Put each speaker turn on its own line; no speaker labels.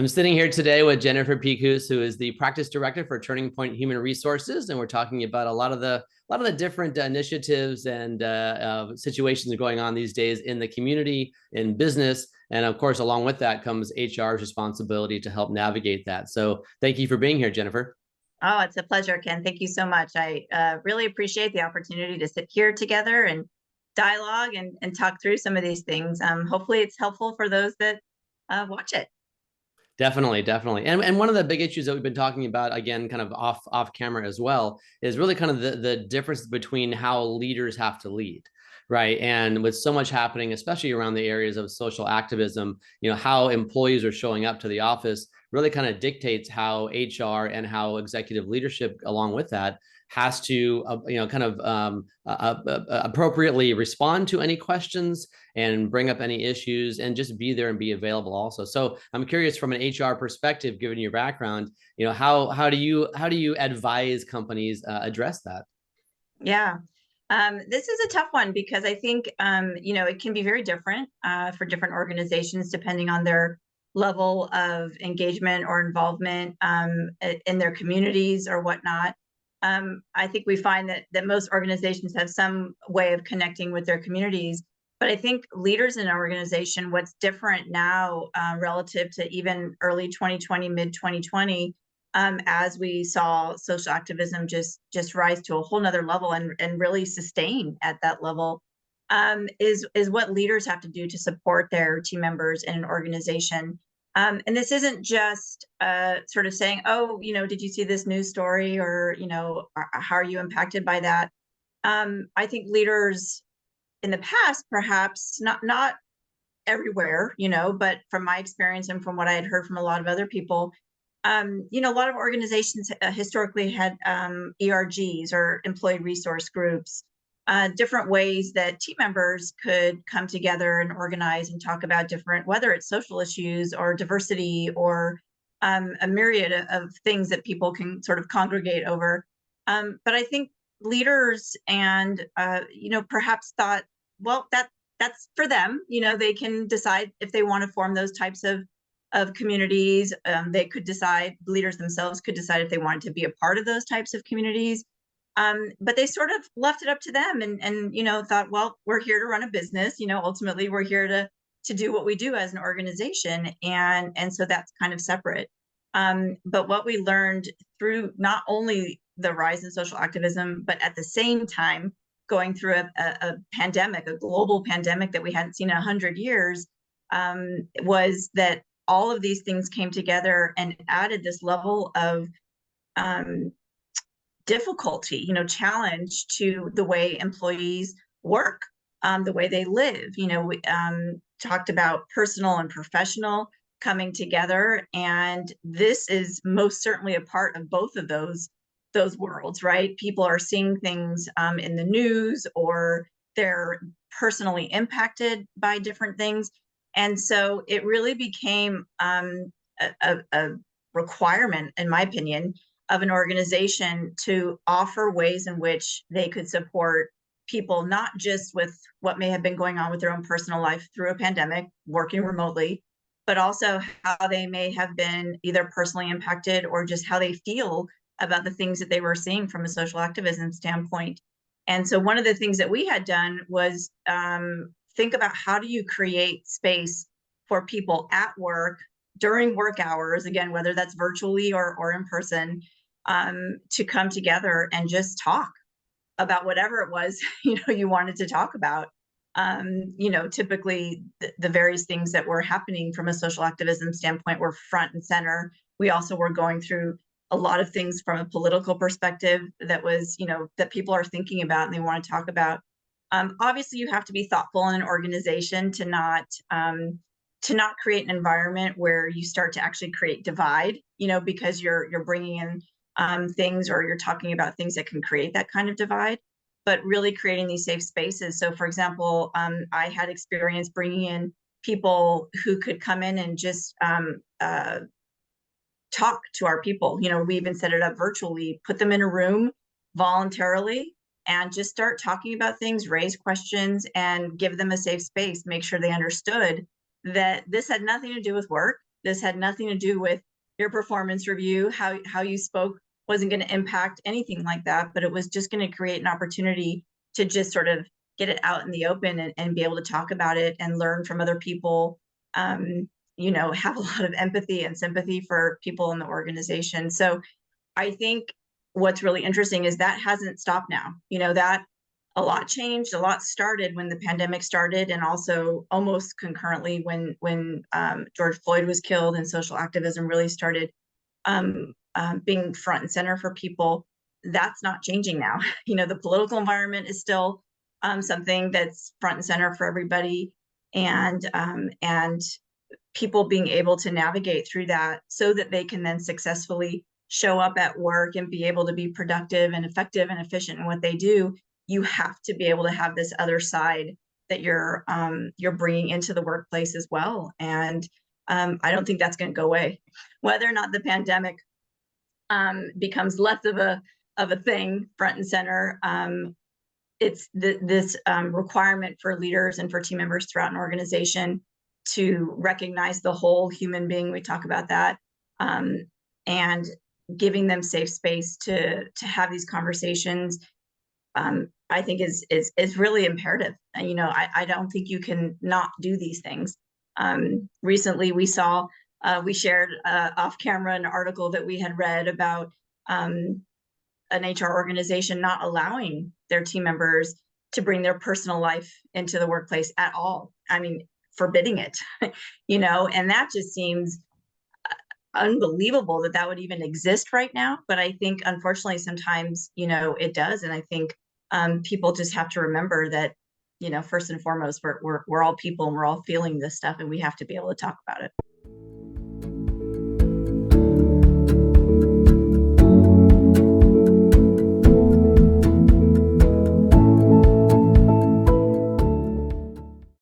I'm sitting here today with Jennifer Pikoos, who is the practice director for TurningPoint Human Resources, and we're talking about a lot of the different initiatives and situations going on these days in the community, in business, and of course, along with that comes HR's responsibility to help navigate that. So, thank you for being here, Jennifer.
Oh, it's a pleasure, Ken. Thank you so much. I really appreciate the opportunity to sit here together and dialogue and talk through some of these things. Hopefully it's helpful for those that watch it.
Definitely, definitely. And one of the big issues that we've been talking about, again, kind of off camera as well, is really kind of the difference between how leaders have to lead. Right. And with so much happening, especially around the areas of social activism, how employees are showing up to the office really kind of dictates how HR and how executive leadership along with that has to, appropriately respond to any questions and bring up any issues and just be there and be available also. So I'm curious from an HR perspective, given your background, how do you advise companies address that?
Yeah. This is a tough one because I think, it can be very different for different organizations depending on their level of engagement or involvement in their communities or whatnot. I think we find that most organizations have some way of connecting with their communities. But I think leaders in an organization, what's different now relative to even early 2020, mid 2020, as we saw social activism just rise to a whole nother level and really sustain at that level, is what leaders have to do to support their team members in an organization. And this isn't just sort of saying, oh, did you see this news story, or how are you impacted by that? I think leaders in the past, perhaps not everywhere, but from my experience and from what I had heard from a lot of other people, a lot of organizations historically had ERGs, or employee resource groups, different ways that team members could come together and organize and talk about different, whether it's social issues or diversity or a myriad of things that people can sort of congregate over. But I think leaders and perhaps thought, well, that's for them. They can decide if they want to form those types of communities. They could decide, leaders themselves could decide if they wanted to be a part of those types of communities. But they sort of left it up to them and thought, well, we're here to run a business. Ultimately we're here to do what we do as an organization. And so that's kind of separate. But what we learned through not only the rise in social activism, but at the same time going through a pandemic, a global pandemic that we hadn't seen in 100 years, was that all of these things came together and added this level of difficulty, challenge to the way employees work, the way they live. We talked about personal and professional coming together, and this is most certainly a part of both of those worlds, right? People are seeing things in the news, or they're personally impacted by different things. And so it really became a requirement, in my opinion, of an organization to offer ways in which they could support people, not just with what may have been going on with their own personal life through a pandemic, working remotely, but also how they may have been either personally impacted or just how they feel about the things that they were seeing from a social activism standpoint. And so one of the things that we had done was think about, how do you create space for people at work during work hours, again, whether that's virtually or in person, to come together and just talk about whatever it was you wanted to talk about. Typically the various things that were happening from a social activism standpoint were front and center. We also were going through a lot of things from a political perspective that was, that people are thinking about and they want to talk about. Obviously, you have to be thoughtful in an organization to not create an environment where you start to actually create divide, because you're bringing in things, or you're talking about things that can create that kind of divide, but really creating these safe spaces. So, for example, I had experience bringing in people who could come in and just talk to our people. We even set it up virtually, put them in a room voluntarily, and just start talking about things, raise questions, and give them a safe space, make sure they understood that this had nothing to do with work. This had nothing to do with your performance review, how you spoke wasn't going to impact anything like that, but it was just going to create an opportunity to just sort of get it out in the open and be able to talk about it and learn from other people. You know, have a lot of empathy and sympathy for people in the organization. So I think what's really interesting is that hasn't stopped now. You know, that a lot changed, a lot started when the pandemic started, and also almost concurrently when George Floyd was killed and social activism really started being front and center for people. That's not changing now. You know, the political environment is still something that's front and center for everybody, and people being able to navigate through that so that they can then successfully show up at work and be able to be productive and effective and efficient in what they do. You have to be able to have this other side that you're bringing into the workplace as well. And I don't think that's going to go away. Whether or not the pandemic becomes less of a thing front and center, it's this requirement for leaders and for team members throughout an organization to recognize the whole human being. We talk about that, and giving them safe space to have these conversations. I think is really imperative. And, you know, I don't think you can not do these things. Recently, we shared off camera an article that we had read about an HR organization not allowing their team members to bring their personal life into the workplace at all. I mean, forbidding it, you know, and that just seems unbelievable that that would even exist right now. But I think, unfortunately, sometimes, you know, it does. And I think people just have to remember that, you know, first and foremost, we're all people and we're all feeling this stuff, and we have to be able to talk about it.